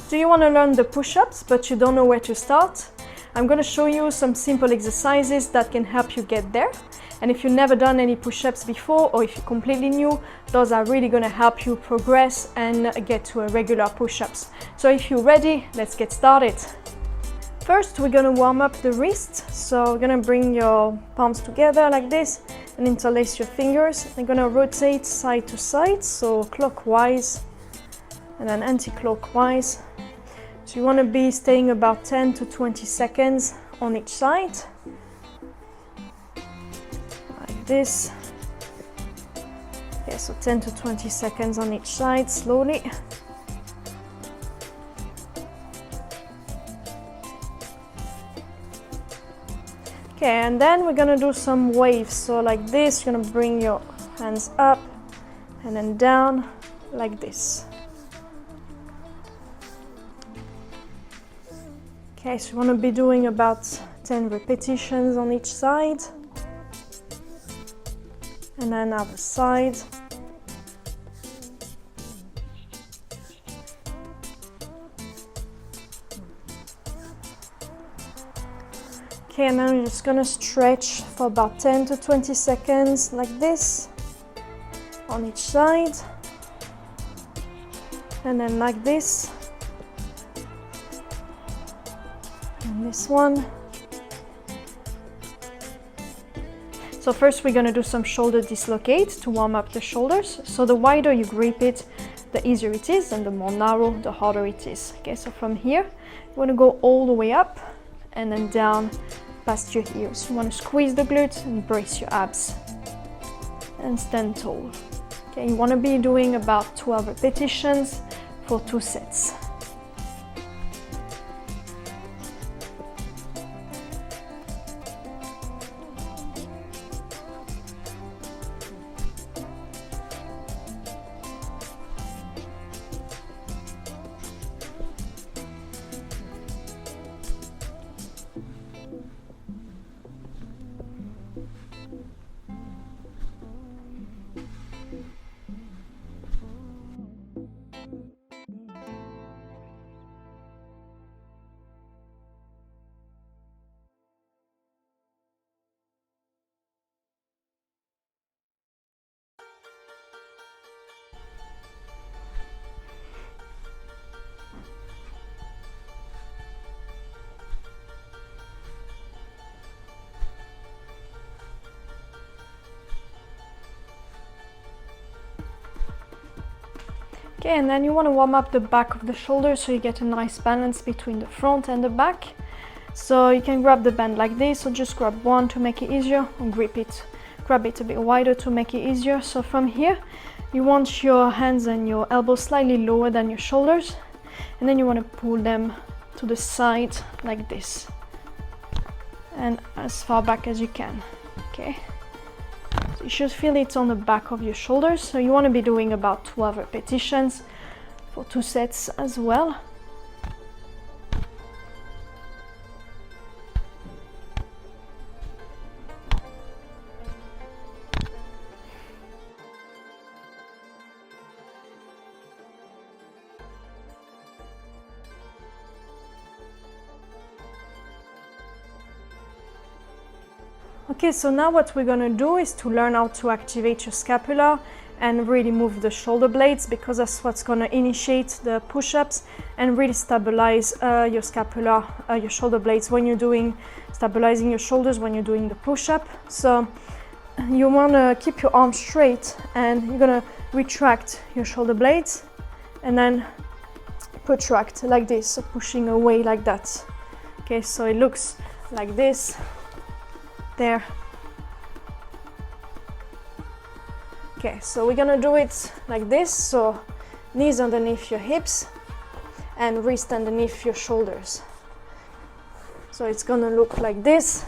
Do you want to learn the push-ups but you don't know where to start? I'm going to show you some simple exercises that can help you get there. And if you've never done any push-ups before, or if you're completely new, those are really going to help you progress and get to a regular push-ups. So if you're ready, let's get started. First, we're going to warm up the wrist. So we're going to bring your palms together like this and interlace your fingers. You're going to rotate side to side, so clockwise and then anti-clockwise. So you want to be staying about 10 to 20 seconds on each side. Like this. Yeah, so 10 to 20 seconds on each side, slowly. Okay, and then we're gonna do some waves. So like this, you're gonna bring your hands up and then down like this. Okay, so you want to be doing about 10 repetitions on each side. And then other side. Okay, and now you're just going to stretch for about 10 to 20 seconds like this on each side. And then like this. This one. So first we're going to do some shoulder dislocate to warm up the shoulders. So the wider you grip it, the easier it is, and the more narrow, the harder it is. Okay, so from here, you want to go all the way up and then down past your ears. You want to squeeze the glutes and brace your abs and stand tall. Okay, you want to be doing about 12 repetitions for 2 sets. Okay, and then you want to warm up the back of the shoulders so you get a nice balance between the front and the back. So you can grab the band like this, or just grab one to make it easier, or grab it a bit wider to make it easier. So from here, you want your hands and your elbows slightly lower than your shoulders, and then you want to pull them to the side like this, and as far back as you can. Okay. So you should feel it on the back of your shoulders. So you want to be doing about 12 repetitions for 2 sets as well. Okay, so now what we're going to do is to learn how to activate your scapula and really move the shoulder blades, because that's what's going to initiate the push-ups and really stabilize your scapula, your shoulder blades when you're stabilizing your shoulders when you're doing the push-up. So you want to keep your arms straight and you're going to retract your shoulder blades and then protract like this, so pushing away like that. Okay, so it looks like this. There. Okay, so we're gonna do it like this. So knees underneath your hips and wrist underneath your shoulders. So it's gonna look like this.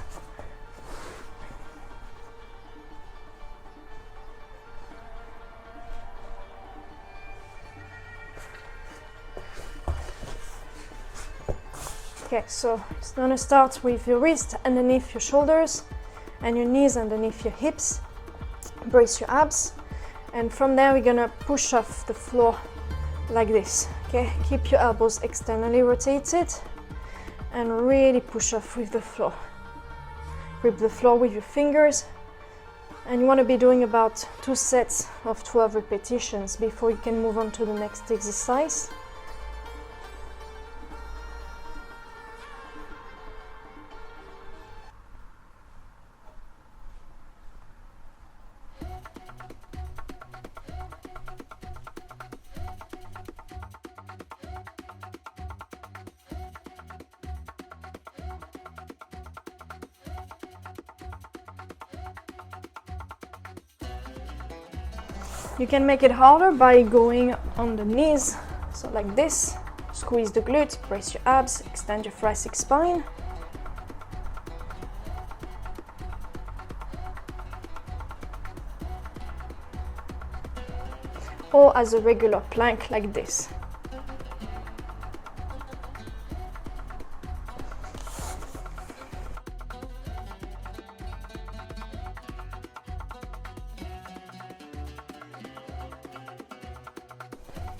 Okay, so it's gonna start with your wrist underneath your shoulders and your knees underneath your hips. Brace your abs, and from there we're gonna push off the floor like this. Okay, keep your elbows externally rotated and really push off with the floor. Grip the floor with your fingers, and you want to be doing about 2 sets of 12 repetitions before you can move on to the next exercise. You can make it harder by going on the knees, so like this. Squeeze the glutes, brace your abs, extend your thoracic spine. Or as a regular plank like this.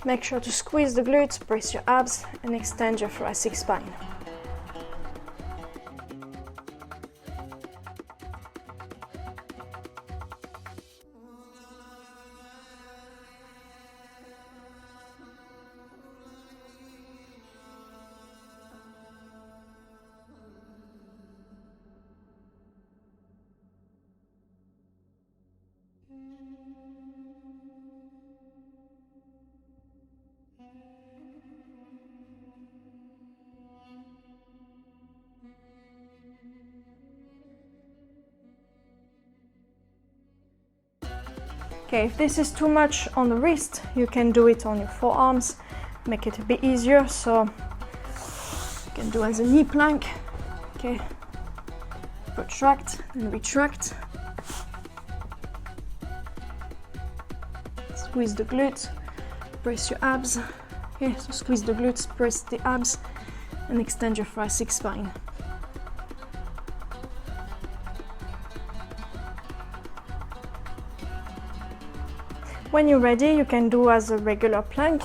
Make sure to squeeze the glutes, brace your abs, and extend your thoracic spine. Okay, if this is too much on the wrist, you can do it on your forearms, make it a bit easier. So you can do as a knee plank. Okay, protract and retract. Squeeze the glutes, brace your abs. Okay, so squeeze the glutes, brace the abs, and extend your thoracic spine. When you're ready, you can do as a regular plank,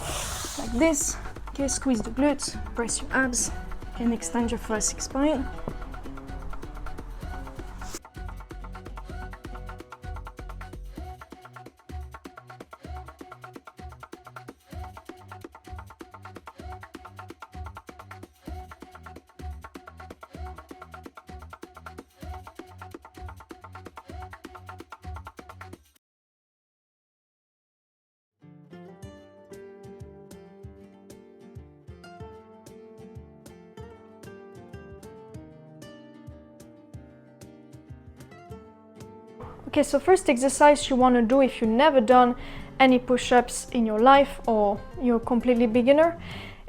like this. Okay, squeeze the glutes, brace your abs, and extend your thoracic spine. Okay, so first exercise you want to do if you've never done any push-ups in your life or you're completely beginner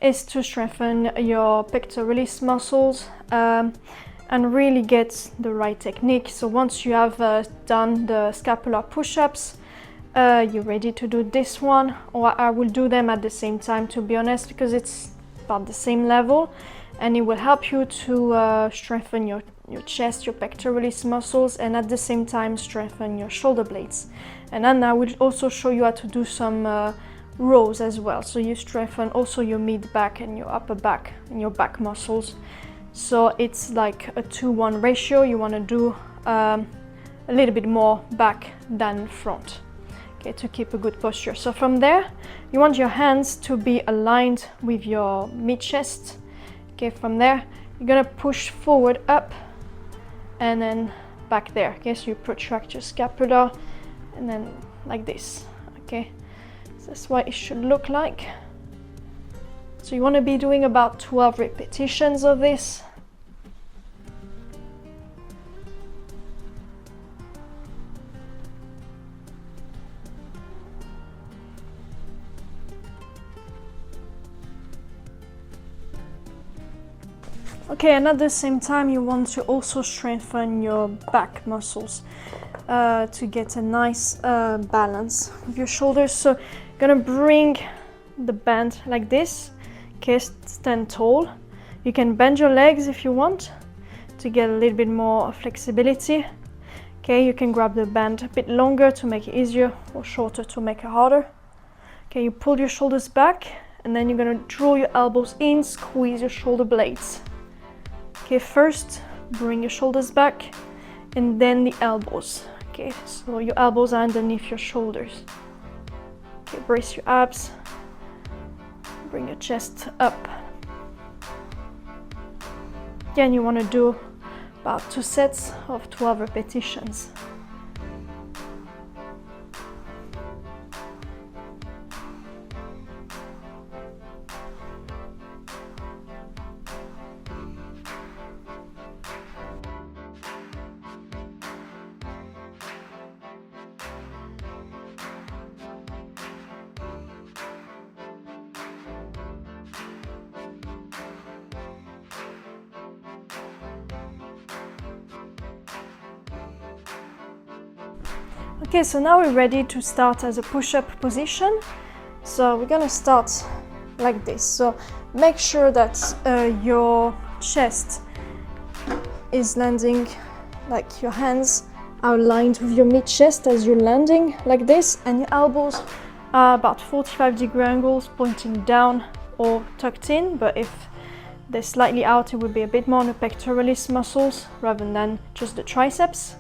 is to strengthen your pectoralis muscles and really get the right technique. So once you have done the scapular push-ups, you're ready to do this one, or I will do them at the same time, to be honest, because it's about the same level and it will help you to strengthen your chest, your pectoralis muscles, and at the same time strengthen your shoulder blades. And then I will also show you how to do some rows as well, so you strengthen also your mid back and your upper back and your back muscles. So it's like a 2-1 ratio. You want to do a little bit more back than front, okay, to keep a good posture. So from there you want your hands to be aligned with your mid chest. Okay, from there you're gonna push forward up and then back there. Okay, so you protract your scapula and then like this. Okay, so that's what it should look like. So you want to be doing about 12 repetitions of this. Okay, and at the same time you want to also strengthen your back muscles to get a nice balance with your shoulders. So you're gonna bring the band like this. Okay, stand tall. You can bend your legs if you want to get a little bit more flexibility. Okay, you can grab the band a bit longer to make it easier or shorter to make it harder. Okay, you pull your shoulders back and then you're gonna draw your elbows in, squeeze your shoulder blades. Okay, first bring your shoulders back and then the elbows. Okay, so your elbows are underneath your shoulders. Okay, brace your abs, bring your chest up. Again, you want to do about 2 sets of 12 repetitions. Okay, so now we're ready to start as a push-up position. So we're gonna start like this. So make sure that your chest is landing, like your hands are aligned with your mid-chest as you're landing like this, and your elbows are about 45-degree angles pointing down or tucked in, but if they're slightly out, it would be a bit more on the pectoralis muscles rather than just the triceps,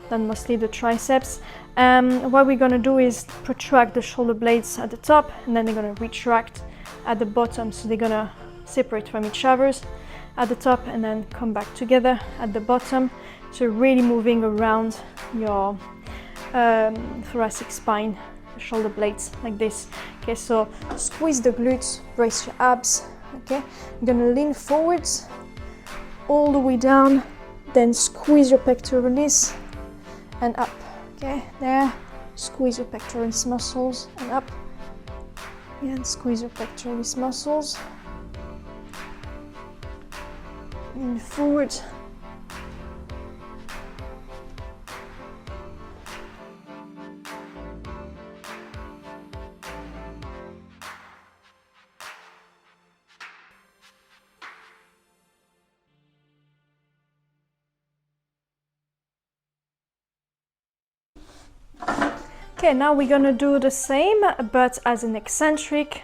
then mostly the triceps. What we're gonna do is protract the shoulder blades at the top, and then they're gonna retract at the bottom. So they're gonna separate from each other at the top and then come back together at the bottom. So really moving around your thoracic spine, shoulder blades like this. Okay, so squeeze the glutes, brace your abs. Okay, you're gonna lean forwards all the way down, then squeeze your pectoralis and up. Okay, there, squeeze your pectoralis muscles and up. And squeeze your pectoralis muscles. Lean forward. Okay, now we're gonna do the same, but as an eccentric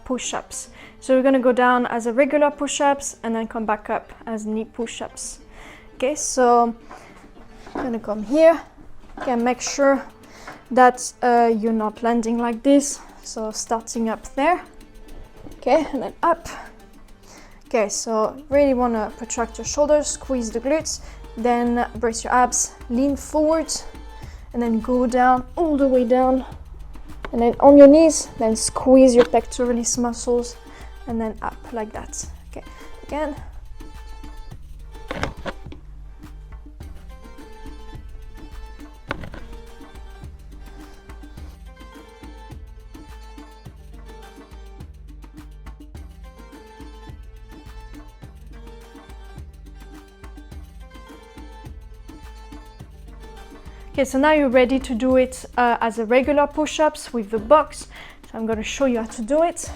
push-ups. So we're gonna go down as a regular push-ups and then come back up as knee push-ups. Okay, so I'm gonna come here. Okay, make sure that you're not landing like this. So starting up there. Okay, and then up. Okay, so really wanna protract your shoulders, squeeze the glutes, then brace your abs, lean forward, and then go down, all the way down, and then on your knees, then squeeze your pectoralis muscles, and then up like that. Okay, again. Okay, so now you're ready to do it as a regular push-ups with the box. So I'm going to show you how to do it.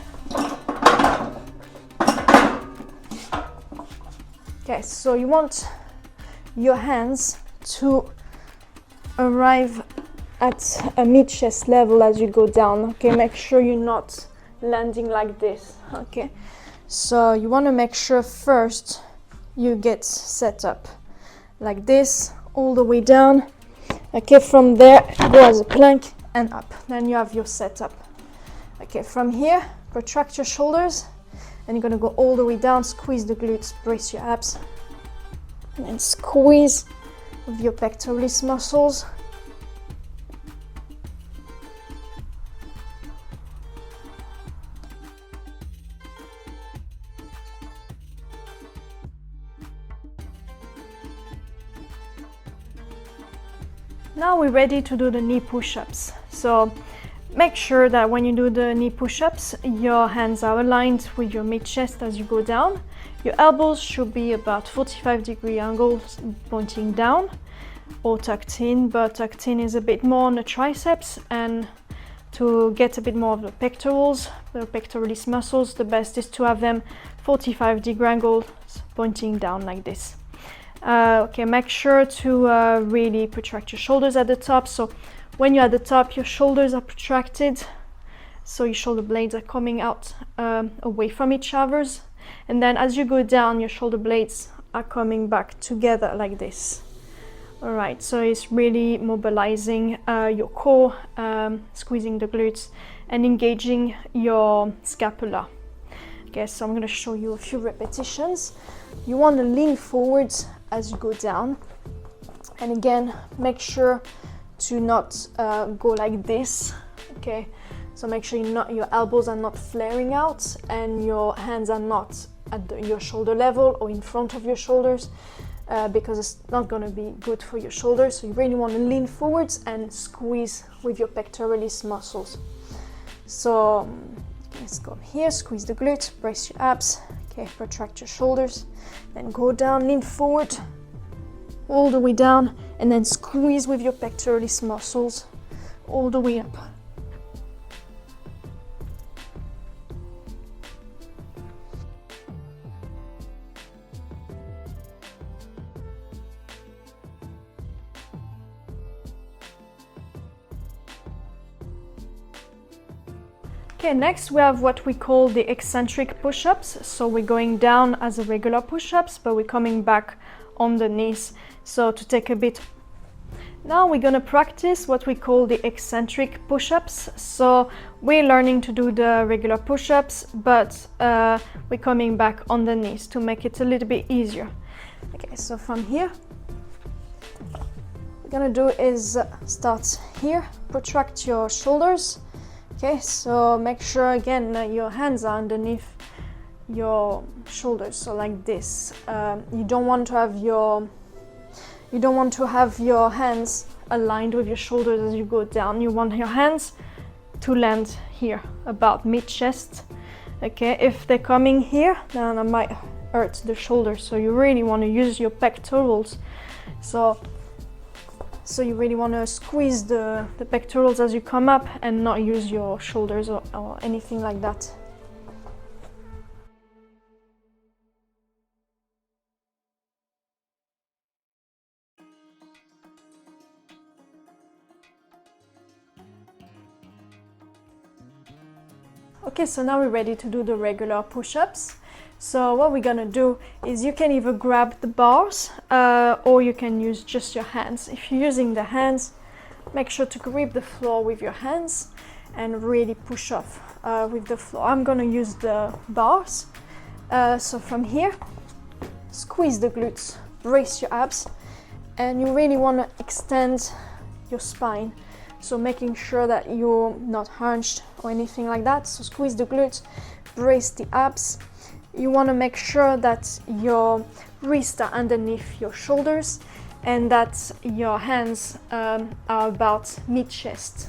Okay, so you want your hands to arrive at a mid-chest level as you go down. Okay, make sure you're not landing like this. Okay, so you want to make sure first you get set up like this, all the way down. Okay, from there, go as a plank and up. Then you have your setup. Okay, from here, protract your shoulders, and you're gonna go all the way down, squeeze the glutes, brace your abs, and then squeeze with your pectoralis muscles. Now we're ready to do the knee push-ups. So make sure that when you do the knee push-ups, your hands are aligned with your mid-chest as you go down. Your elbows should be about 45-degree angles pointing down or tucked in, but tucked in is a bit more on the triceps, and to get a bit more of the pectorals, the pectoralis muscles, the best is to have them 45-degree angles pointing down like this. Okay, make sure to really protract your shoulders at the top. So when you're at the top, your shoulders are protracted. so your shoulder blades are coming out away from each other. And then as you go down, your shoulder blades are coming back together like this. All right, so it's really mobilizing your core, squeezing the glutes and engaging your scapula. Okay, so I'm going to show you a few repetitions. You want to lean forwards as you go down, and again, make sure to not go like this. Okay, so make sure your elbows are not flaring out and your hands are not at your shoulder level or in front of your shoulders, because it's not going to be good for your shoulders. So you really want to lean forwards and squeeze with your pectoralis muscles. So let's go here, squeeze the glutes, brace your abs, okay, protract your shoulders, then go down, lean forward, all the way down, and then squeeze with your pectoralis muscles all the way up. Okay, next we have what we call the eccentric push-ups. So we're going down as a regular push-ups, but we're coming back on the knees. So to take a bit, now we're gonna practice what we call the eccentric push-ups. So we're learning to do the regular push-ups, but we're coming back on the knees to make it a little bit easier. Okay, so from here, what we're gonna do is start here, protract your shoulders. Okay, so make sure again your hands are underneath your shoulders, so like this. You don't want to have your hands aligned with your shoulders as you go down. You want your hands to land here, about mid-chest. Okay, if they're coming here, then it might hurt the shoulders. So you really want to use your pectorals. So you really want to squeeze the pectorals as you come up and not use your shoulders or anything like that. Okay, so now we're ready to do the regular push-ups. So what we're gonna do is you can either grab the bars or you can use just your hands. If you're using the hands, make sure to grip the floor with your hands and really push off with the floor. I'm gonna use the bars. So from here, squeeze the glutes, brace your abs, and you really wanna extend your spine. So making sure that you're not hunched or anything like that. So squeeze the glutes, brace the abs. You want to make sure that your wrists are underneath your shoulders and that your hands are about mid-chest.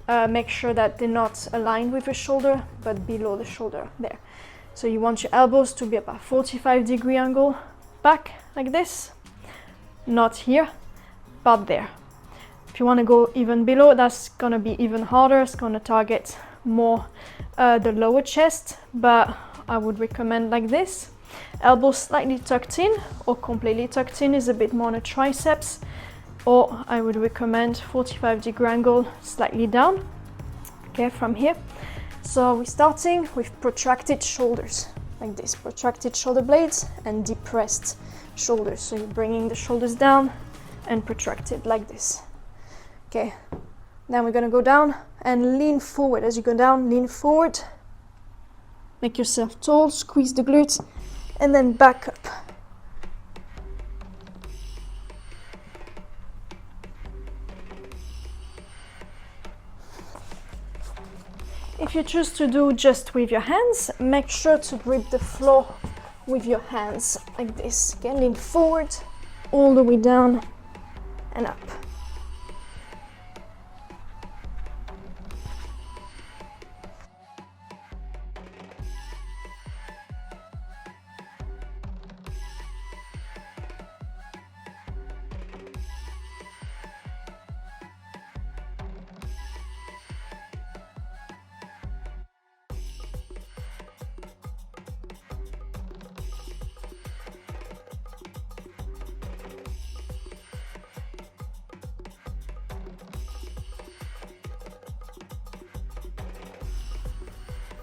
Make sure that they're not aligned with your shoulder, but below the shoulder there. So you want your elbows to be about 45-degree angle back like this, not here, but there. If you want to go even below, that's going to be even harder. It's going to target more the lower chest, but I would recommend like this. Elbows slightly tucked in or completely tucked in is a bit more on the triceps, or I would recommend 45-degree angle slightly down. Okay, from here. So we're starting with protracted shoulders, like this, protracted shoulder blades and depressed shoulders. So you're bringing the shoulders down and protracted like this. Okay, now we're gonna go down and lean forward. As you go down, lean forward. Make yourself tall, squeeze the glutes, and then back up. If you choose to do just with your hands, make sure to grip the floor with your hands like this. Again, lean forward, all the way down and up.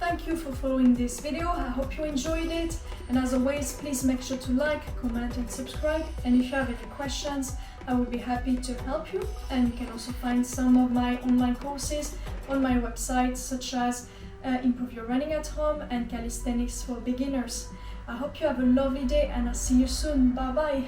thank you for following this video. I hope you enjoyed it. And as always, please make sure to like, comment and subscribe. And if you have any questions, I will be happy to help you. And you can also find some of my online courses on my website, such as Improve Your Running at Home and Calisthenics for Beginners. I hope you have a lovely day and I'll see you soon. Bye bye.